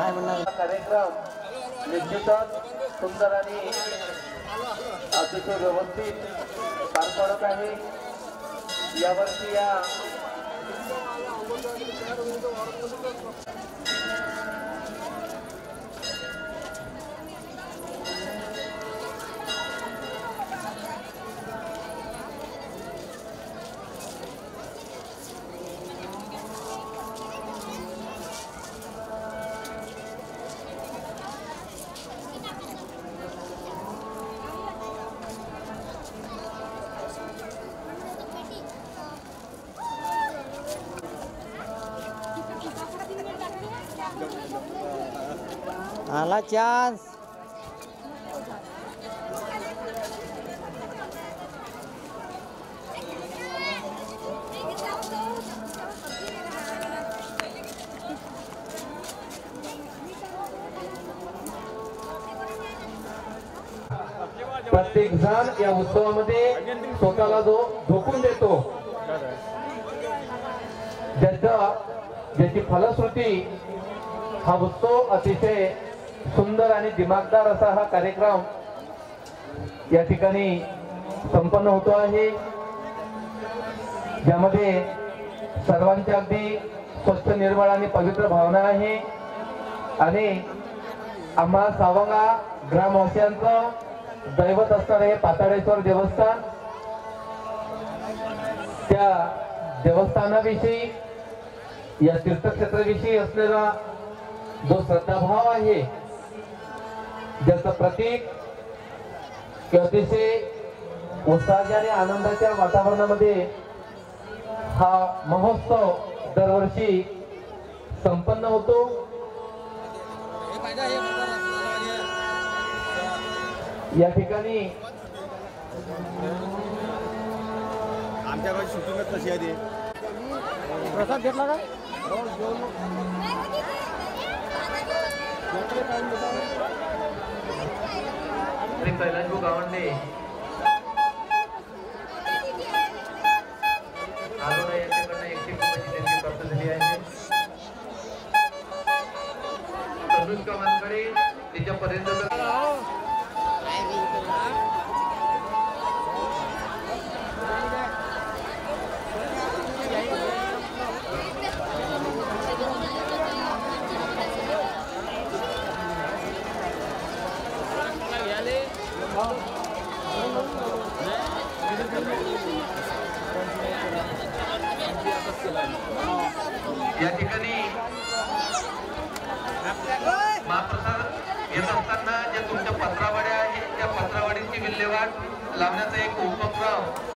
कार्यक्रम निश्चितच सुंदर आणि अतिशय व्यवस्थित पार पडत आहे। यावर्षी या आला चान्स। प्रत्येक जण या उत्सवामध्ये स्वतःला जो झोकून देतो, ज्याची फलश्रुती हा उत्सव अतिशय सुंदर आणि दिमागदार असा हा कार्यक्रम या ठिकाणी संपन्न होतो आहे, ज्यामध्ये सर्वांच्या अगदी स्वच्छ निर्मळ आणि पवित्र भावना आहे आणि आम्हा सावंगा ग्रामवासियांचं दैवत असणारे हे पाताळेश्वर देवस्थान, त्या देवस्थानाविषयी या तीर्थक्षेत्राविषयी असलेला जो श्रद्धाभाव आहे, ज्याचं प्रतीक अतिशय उत्साहाच्या आणि आनंदाच्या वातावरणामध्ये हा महोत्सव दरवर्षी संपन्न होतो। या ठिकाणी आमच्याकडे शूटिंगच तशी आहे। प्रसाद घेतला का? श्री कैलाशभाऊ गावंडे आरोरा यांच्याकडनं 100 रुपयाची देणगी प्राप्त झाली आहे। तनुष्का वानकडे तिच्यापर्यंत या ठिकाणी महाप्रसाद घेत असताना ज्या तुमच्या पत्रावड्या आहेत त्या पत्रावडीची विल्हेवाट लावण्याचा एक उपक्रम